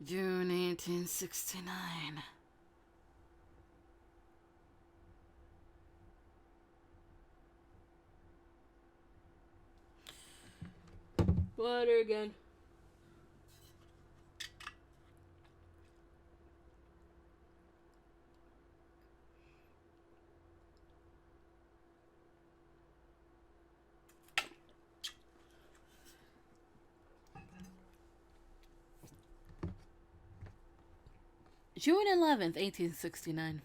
June 1869. Water again. June 11th, 1869.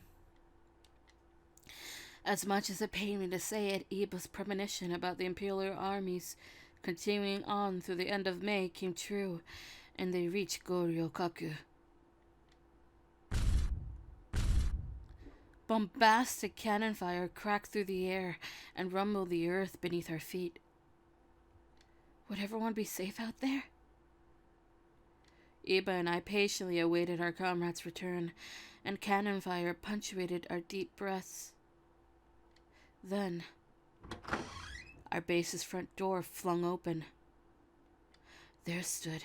As much as it pained me to say it, Iba's premonition about the imperial armies continuing on through the end of May came true, and they reached Goryokaku. Bombastic cannon fire cracked through the air and rumbled the earth beneath our feet. Would everyone be safe out there? Iba and I patiently awaited our comrades' return, and cannon fire punctuated our deep breaths. Then, our base's front door flung open. There stood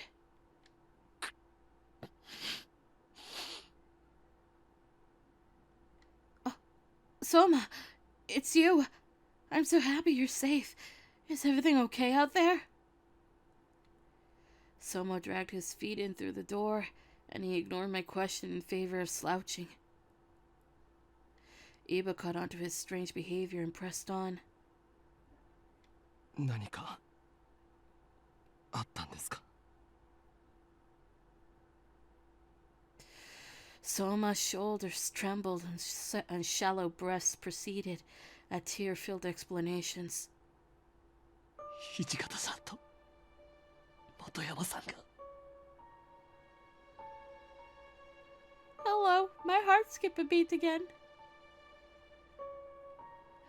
oh, Soma, it's you. I'm so happy you're safe. Is everything okay out there? Soma dragged his feet in through the door, and he ignored my question in favor of slouching. Iba caught onto his strange behavior and pressed on. 何かあったんですか? Soma's shoulders trembled and shallow breasts proceeded at tear-filled explanations. 土方さんと本山さんが Hello, my heart skipped a beat again.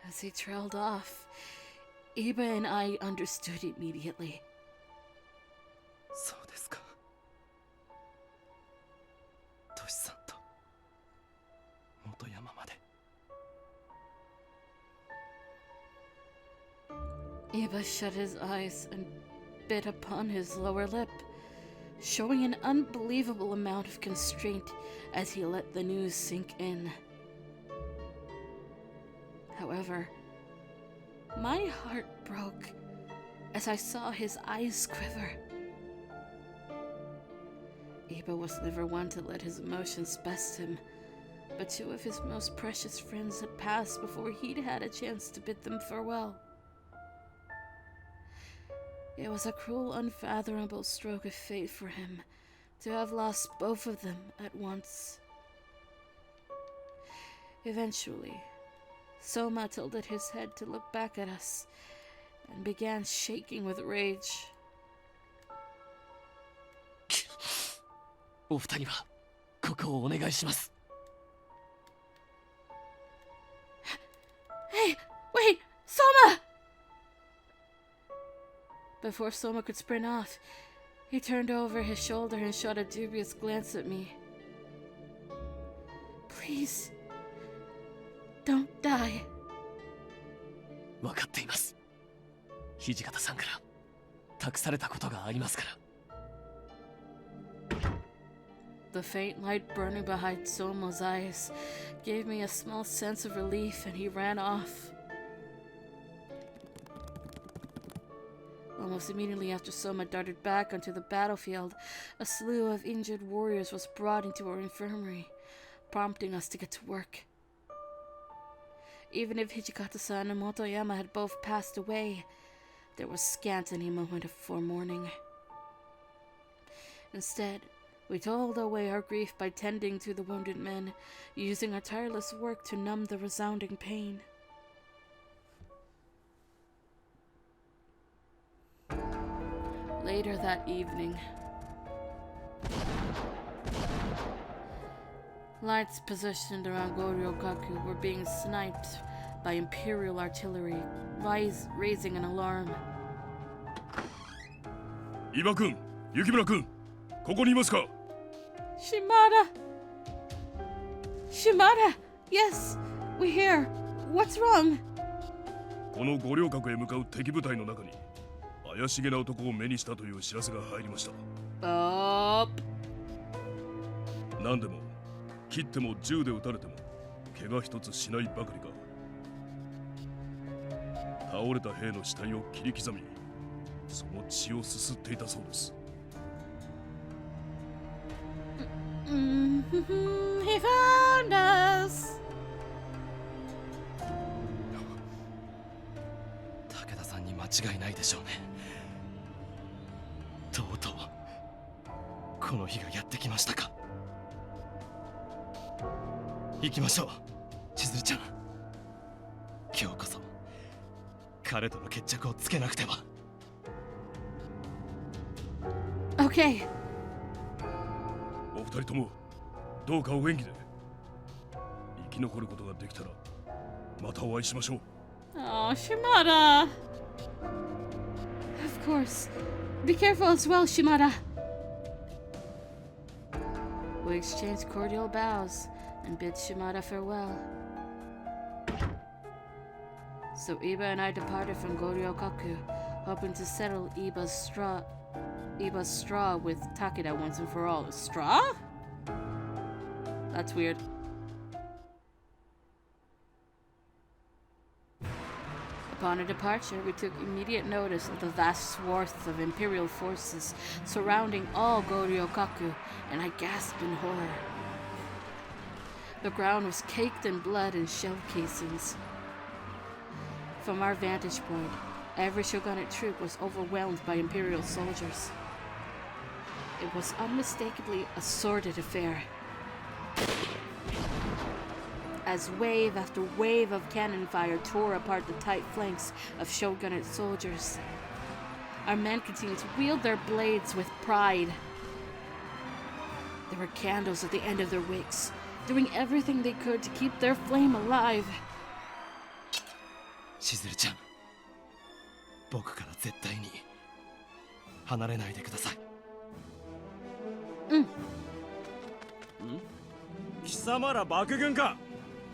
As he trailed off, Iba and I understood immediately. そうですか。トシさんと本山まで。Iba shut his eyes and bit upon his lower lip, showing an unbelievable amount of constraint as he let the news sink in. However, my heart broke as I saw his eyes quiver. Iba was never one to let his emotions best him, but two of his most precious friends had passed before he'd had a chance to bid them farewell. It was a cruel, unfathomable stroke of fate for him to have lost both of them at once. Eventually, Soma tilted his head to look back at us and began shaking with rage. お二人はここをお願いします。 Hey, wait, Soma! Before Soma could sprint off, he turned over his shoulder and shot a dubious glance at me. Please, don't die. 分かっています。土方さんから託されたことがありますから。 The faint light burning behind Soma's eyes gave me a small sense of relief, and he ran off. Almost immediately after Soma darted back onto the battlefield, a slew of injured warriors was brought into our infirmary, prompting us to get to work. Even if Hijikata-san and Motoyama had both passed away, there was scant any moment of foremourning. Instead, we told away our grief by tending to the wounded men, using our tireless work to numb the resounding pain. Later that evening, lights positioned around Goryokaku were being sniped by Imperial artillery, raising an alarm. 伊庭君、雪村君、ここにいますか? Shimada! Shimada! Yes, we hear. What's wrong? この五稜郭へ向かう敵部隊の中に怪しげな男を目にしたという知らせが入りました。何でも切っても銃で撃たれても怪我一つしないばかりか。倒れた兵の死体を切り刻み、その血をすすっていたそうです。He found us. 武田さんに間違いないでしょうね。とうとうこの日がやってきましたか。行きましょう、千鶴ちゃん。今日こそ彼との決着をつけなくては。 Okay. お二人ともどうかお元気で。生き残ることができたらまたお会いしましょう。Oh, Shimada. Of course. Be careful as well, Shimada. We exchanged cordial bows and bid Shimada farewell. So Iba and I departed from Goryokaku, hoping to settle Iba's straw with Takeda once and for all. Straw? That's weird. Upon our departure, we took immediate notice of the vast swaths of Imperial forces surrounding all Goryokaku, and I gasped in horror. The ground was caked in blood and shell casings. From our vantage point, every shogunate troop was overwhelmed by Imperial soldiers. It was unmistakably a sordid affair. As wave after wave of cannon fire tore apart the tight flanks of shogunate soldiers, our men continued to wield their blades with pride. There were candles at the end of their wicks, doing everything they could to keep their flame alive. しずるちゃん、僕から絶対に離れないでください。貴様ら幕軍か。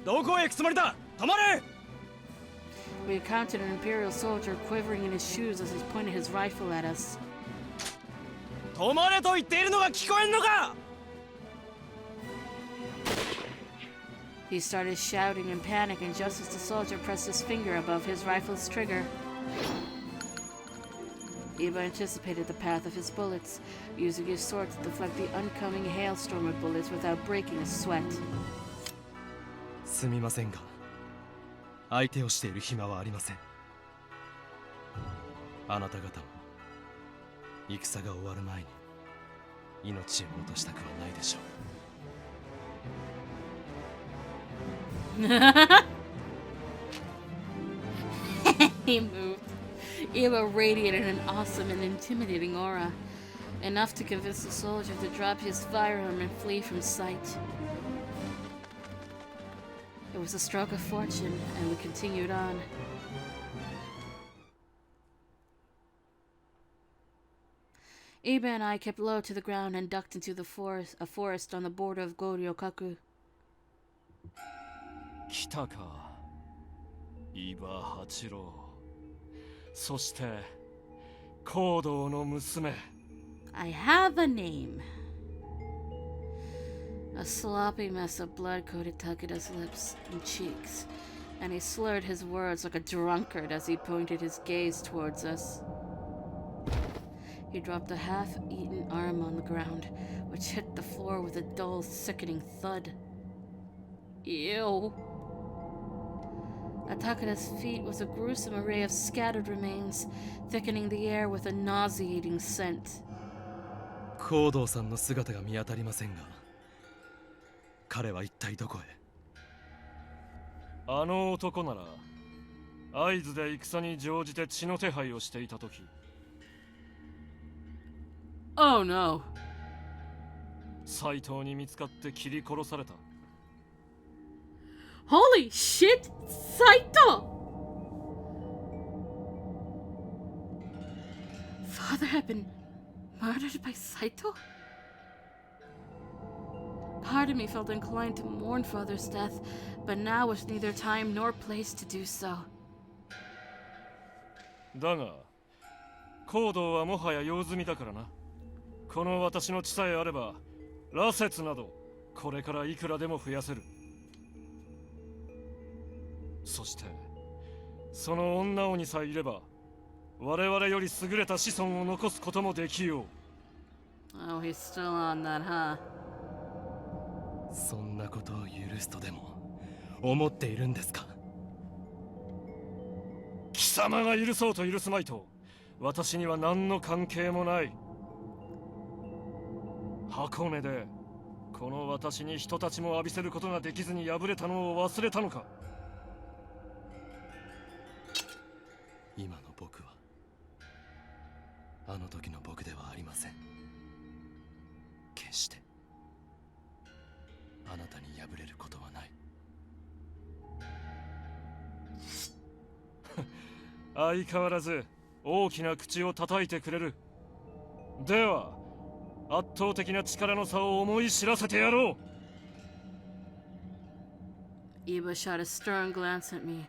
どこへ行くつもりだ。止まれ。 We encountered an Imperial soldier quivering in his shoes as he pointed his rifle at us. 止まれと言っているのが聞こえんのか。 He started shouting in panic, and just as the soldier pressed his finger above his rifle's trigger, Iba anticipated the path of his bullets, using his sword to deflect the oncoming hailstorm of bullets without breaking a sweat. すみませんが、相手をしている暇はありません。あなた方も戦が終わる前に命を落としたくはないでしょう。He moved. Iba radiated an awesome and intimidating aura, enough to convince the soldier to drop his firearm and flee from sight. It was a stroke of fortune, and we continued on. Iba and I kept low to the ground and ducked into a forest on the border of Goryokaku. 来たか、伊庭八郎。そして行動の娘。 I have a name. A sloppy mess of blood coated Takeda's lips and cheeks, and he slurred his words like a drunkard as he pointed his gaze towards us. He dropped a half-eaten arm on the ground, which hit the floor with a dull, sickening thud. Ew. At Takeda's feet was a gruesome array of scattered remains, thickening the air with a nauseating scent. 行動さんの姿が見当たりませんが、彼は一体どこへ。あの男なら合図で戦に乗じて血の手配をしていた時。Oh no. 斎藤に見つかって切り殺された。 Holy shit! Saito! Father had been murdered by Saito? Part of me felt inclined to mourn Father's death, but now was neither time nor place to do so. だが、行動はもはや用済みだからな。この私の血さえあれば、羅刹などこれからいくらでも増やせる。そしてその女王にさえいれば我々より優れた子孫を残すこともできよう。 Oh, he's still on that, huh? そんなことを許すとでも思っているんですか？貴様が許そうと許すまいと私には何の関係もない。箱根でこの私に人たちも浴びせることができずに敗れたのを忘れたのか。今の僕はあの時の僕ではありません。決してあなたに敗れることはない。相変わらず大きな口を叩いてくれる。では圧倒的な力の差を思い知らせてやろう。 Iba shot a stern glance at me,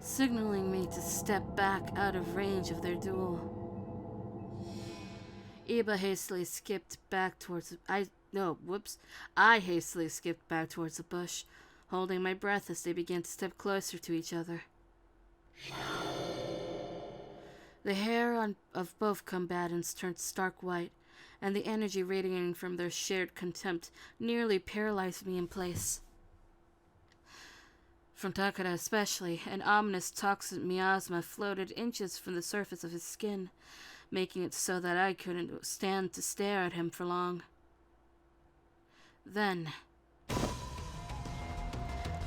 signaling me to step back out of range of their duel. Iba hastily skipped back towards I hastily skipped back towards the bush, holding my breath as they began to step closer to each other. The hair of both combatants turned stark white, and the energy radiating from their shared contempt nearly paralyzed me in place. From Takara especially, an ominous toxic miasma floated inches from the surface of his skin, making it so that I couldn't stand to stare at him for long. Then,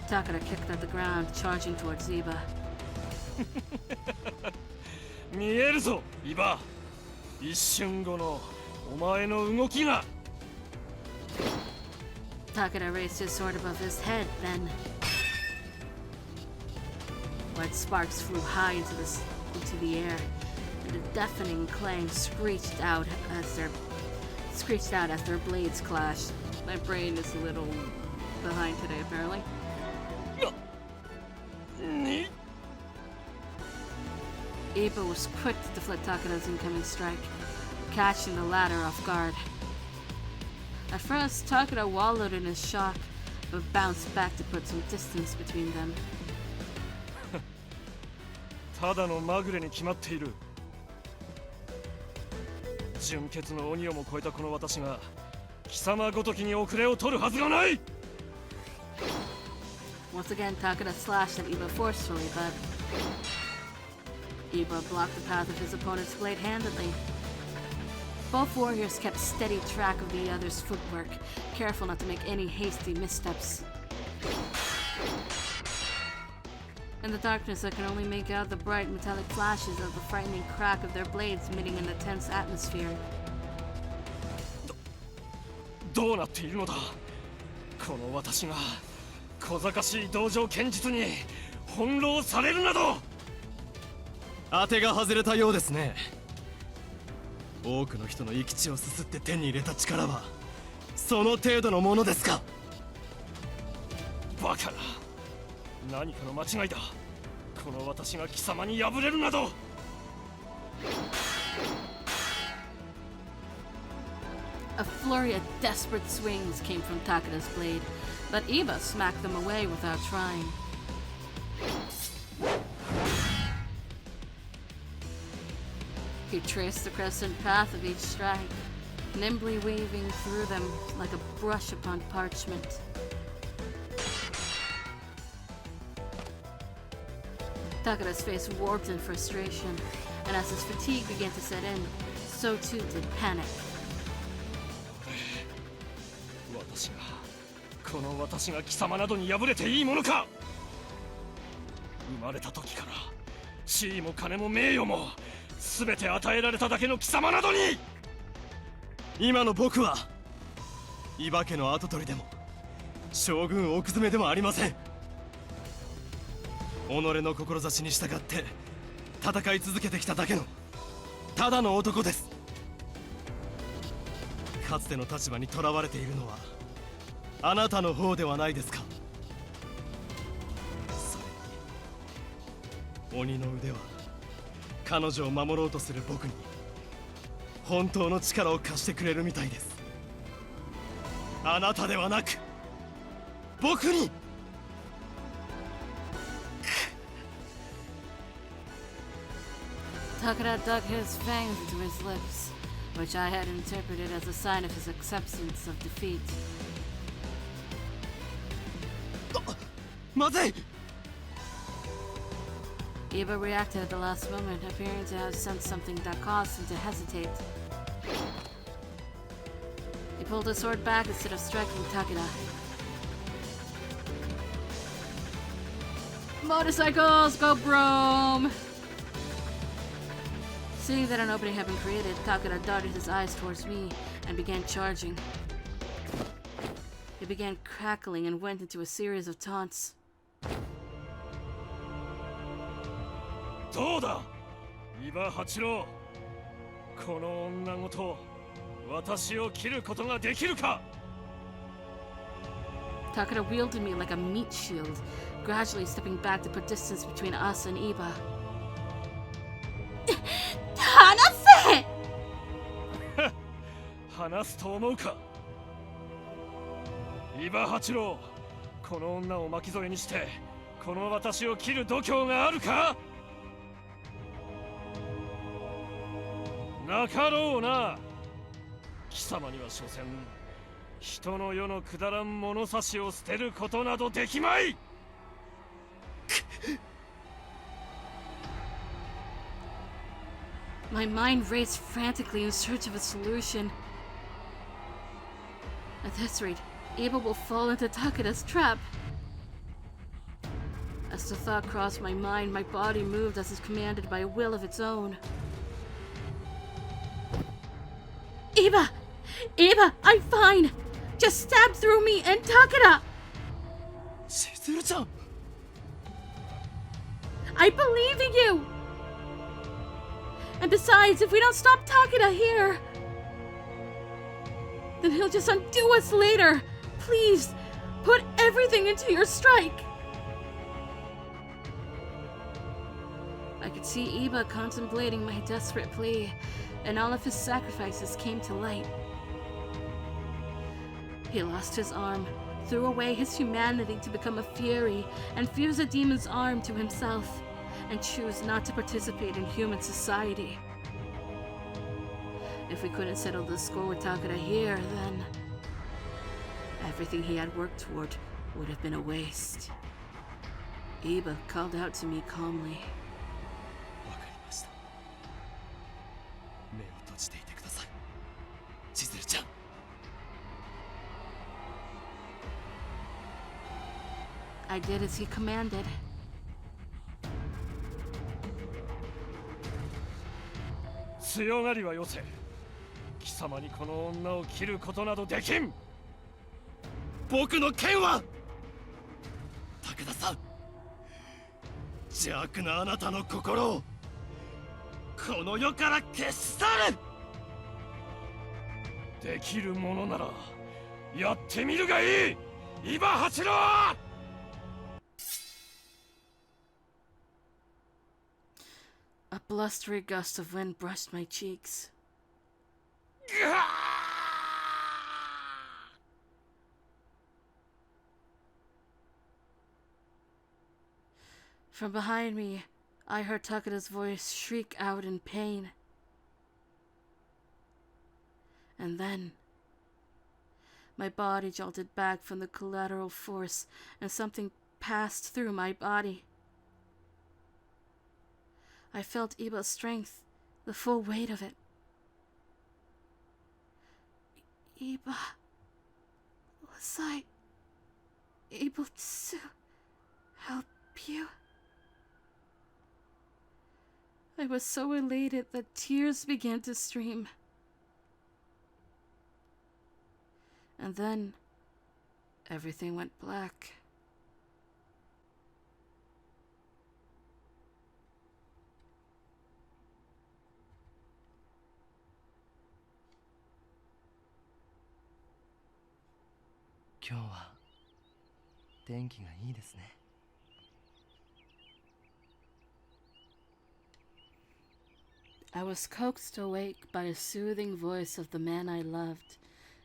Takara kicked at the ground, charging towards Iba. 見えるぞ、イバ。一瞬後のお前の動きが。 Takara raised his sword above his head, then white sparks flew high into the air, and a deafening clang screeched out as their blades clashed. My brain is a little behind today, apparently. Iba was quick to deflect Takara's incoming strike, catching the latter off guard. At first, Takara wallowed in his shock, but bounced back to put some distance between them. ただのまぐれに決まっている。純血の鬼をも超えたこの私が貴様ごときに遅れを取るはずがない。 Once again, Takara slashed at Iba forcefully, but Iba blocked the path of his opponent's blade handedly. Both warriors kept steady track of the other's footwork, careful not to make any hasty missteps. In the darkness, I could only make out the bright metallic flashes of the frightening crack of their blades meeting in the tense atmosphere. どうなっているのだ。この私が小賢しい道場剣術に翻弄されるなど。当てが外れたようですね。多くの人の生き血をすすって手に入れた力はその程度のものですか。バカな。何かの間違いだ。この私が貴様に敗れるなど。 A flurry of desperate swings came from Takara's blade, but Iba smacked them away without trying. He traced the crescent path of each strike, nimbly weaving through them like a brush upon parchment. Takara's face warped in frustration, and as his fatigue began to set in, so too did panic. この私が貴様などに敗れていいものか。生まれた時から地位も金も名誉も全て与えられただけの貴様などに。今の僕は伊庭家の跡取りでも将軍奥詰めでもありません。己の志に従って戦い続けてきただけのただの男です。かつての立場にとらわれているのはあなたの方ではないですか。それに鬼の腕は彼女を守ろうとする僕に本当の力を貸してくれるみたいです。あなたではなく僕に Takeda dug his fangs into his lips, which I had interpreted as a sign of his acceptance of defeat. まずい Iba reacted at the last moment, appearing to have sensed something that caused him to hesitate. He pulled his sword back instead of striking Takeda. Motorcycles, go Brome! Seeing that an opening had been created, Takeda darted his eyes towards me and began charging. He began crackling and went into a series of taunts. どうだ伊庭八郎この女ごと私を切ることができるか Takeda wielded me like a meat shield, gradually stepping back to put distance between us and Iba. 離せ! 話すと思うか伊庭八郎この女を巻き添えにしてこの私を切る度胸があるかなかろうな貴様には所詮人の世のくだらん物差しを捨てることなどできまいMy mind raced frantically in search of a solution. At this rate, Iba will fall into Takeda's trap. As the thought crossed my mind, my body moved as if commanded by a will of its own. Iba! Iba, I'm fine! Just stab through me and Takeda! しずるちゃん I believe in you! And besides, if we don't stop Takeda here, then he'll just undo us later. Please, put everything into your strike. I could see Iba contemplating my desperate plea, and all of his sacrifices came to light. He lost his arm, threw away his humanity to become a fury, and fused a demon's arm to himself, and chose not to participate in human society. If we couldn't settle the score with Takeda here, then everything he had worked toward would have been a waste. Iba called out to me calmly. わかりました目を閉じていてくださいしずるちゃん I did as he commanded. 強がりはよせ貴様にこの女を切ることなどできん僕の剣は武田さん邪悪なあなたの心をこの世から消し去るできるものならやってみるがいい伊庭八郎 A blustery gust of wind brushed my cheeks. From behind me, I heard Takeda's voice shriek out in pain. And then, my body jolted back from the collateral force, and something passed through my body. I felt Iba's strength, the full weight of it. Iba, was I able to help you? I was so elated that tears began to stream. And then, everything went black. I was coaxed awake by the soothing voice of the man I loved,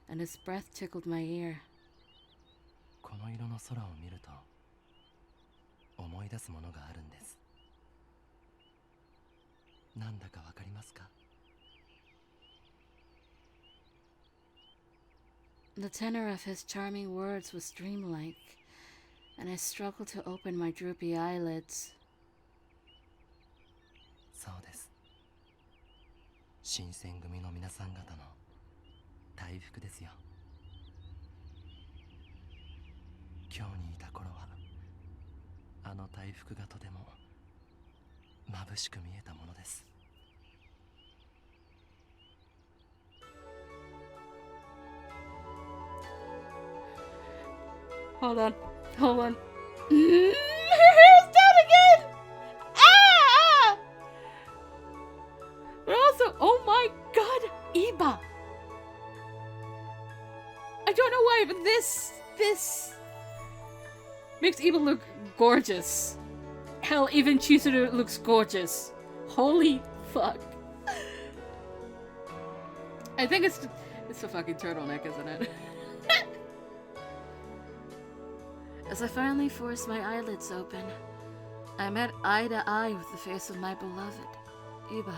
and his breath tickled my ear. ここの色の空を見ると思い出すものがあるんです。なんだかわかりますか？ The tenor of his charming words was dreamlike, and I struggled to open my droopy eyelids. そうです。新選組の皆さん方の大福ですよ。今日にいた頃はあの大福がとても眩しく見えたものです。Hold on. Hold on. Her hair's down again! Ah! But also, oh my god, Iba! I don't know why, but this makes Iba look gorgeous. Hell, even Chizuru looks gorgeous. Holy fuck. I think it's a fucking turtleneck, isn't it? As I finally forced my eyelids open, I met eye to eye with the face of my beloved, Iba.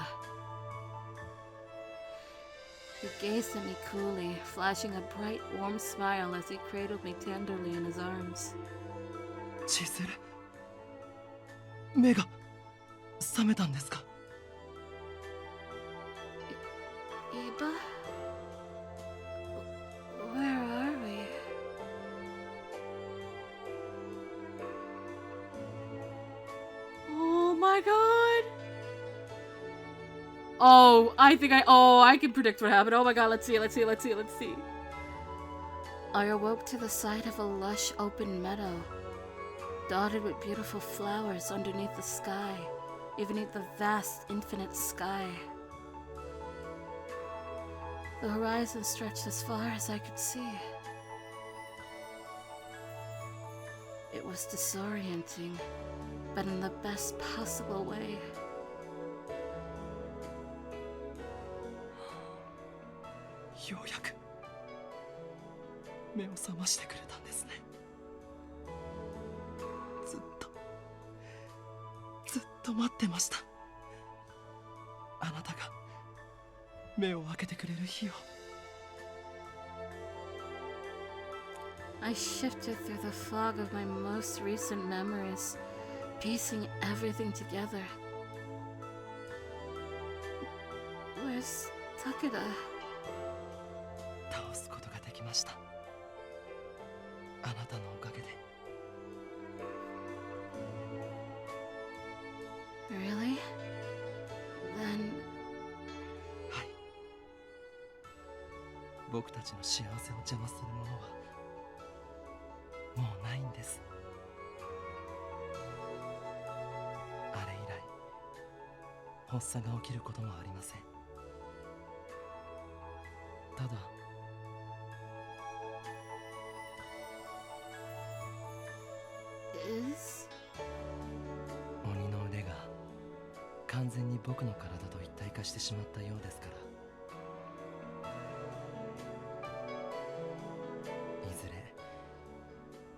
He gazed at me coolly, flashing a bright, warm smile as he cradled me tenderly in his arms. 千鶴、目が覚めたんですか？ Iba? Where are we? Oh my god! Oh, I can predict what happened. Oh my god, let's see. I awoke to the sight of a lush open meadow, dotted with beautiful flowers underneath the sky, beneath the vast, infinite sky. The horizon stretched as far as I could see. It was disorienting, but in the best possible way. ようやく目を覚ましてくれたんですね。ずっと待ってました。あなたが目を開けてくれる日を。I shifted through the fog of my most recent memories, piecing everything together. Where's Takeda? 倒すことができました。あなたのおかげで。Really? Then... はい。僕たちの幸せを邪魔するものはもうないんです。あれ以来発作が起きることもありません。ただ鬼の腕が完全に僕の体と一体化してしまったようですから、いずれ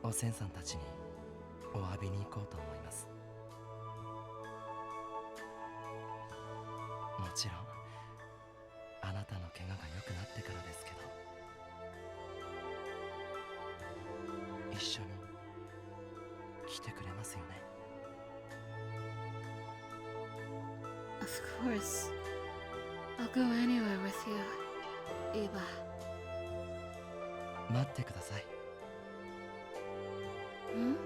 おせんさんたちにお詫びに行こうと思います。もちろんあなたの怪我が良くなってからですけど、一緒に来てくれますよね。 Of course. I'll go anywhere with you, Iba. 待ってください。ん？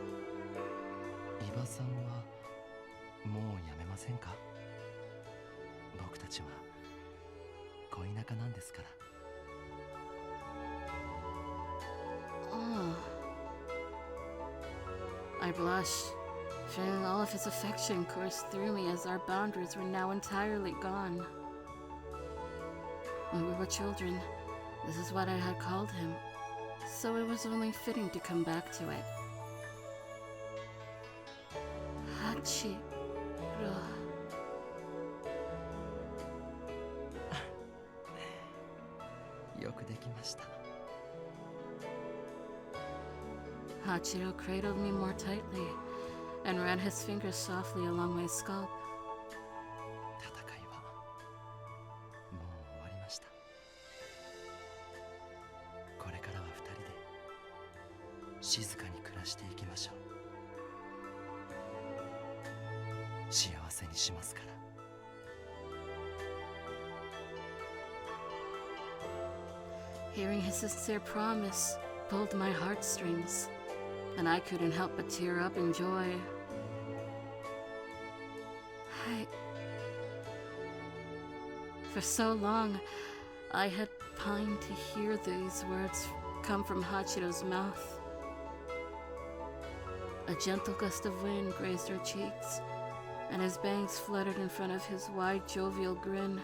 伊庭さんはもうやめませんか？僕たちは恋仲なんですから。 Oh. I blushed, feeling all of his affection course through me as our boundaries were now entirely gone. When we were children, this is what I had called him, so it was only fitting to come back to it. Hachiro. よくできました。Hachiro cradled me more tightly and ran his fingers softly along my scalp. 戦いはもう終わりました。これからは二人で静かに暮らしていきましょう。幸せにしますから。Hearing his sincere promise pulled my heartstrings, and I couldn't help but tear up in joy. For so long, I had pined to hear these words come from Hachiro's mouth. A gentle gust of wind grazed our cheeks, and his bangs fluttered in front of his wide, jovial grin.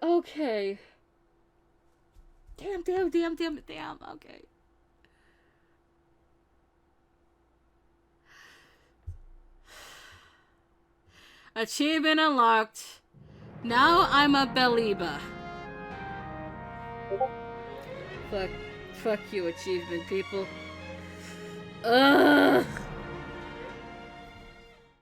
Okay. Damn, okay. Achievement unlocked. Now I'm a Belieber. Fuck you, achievement people. Ugh.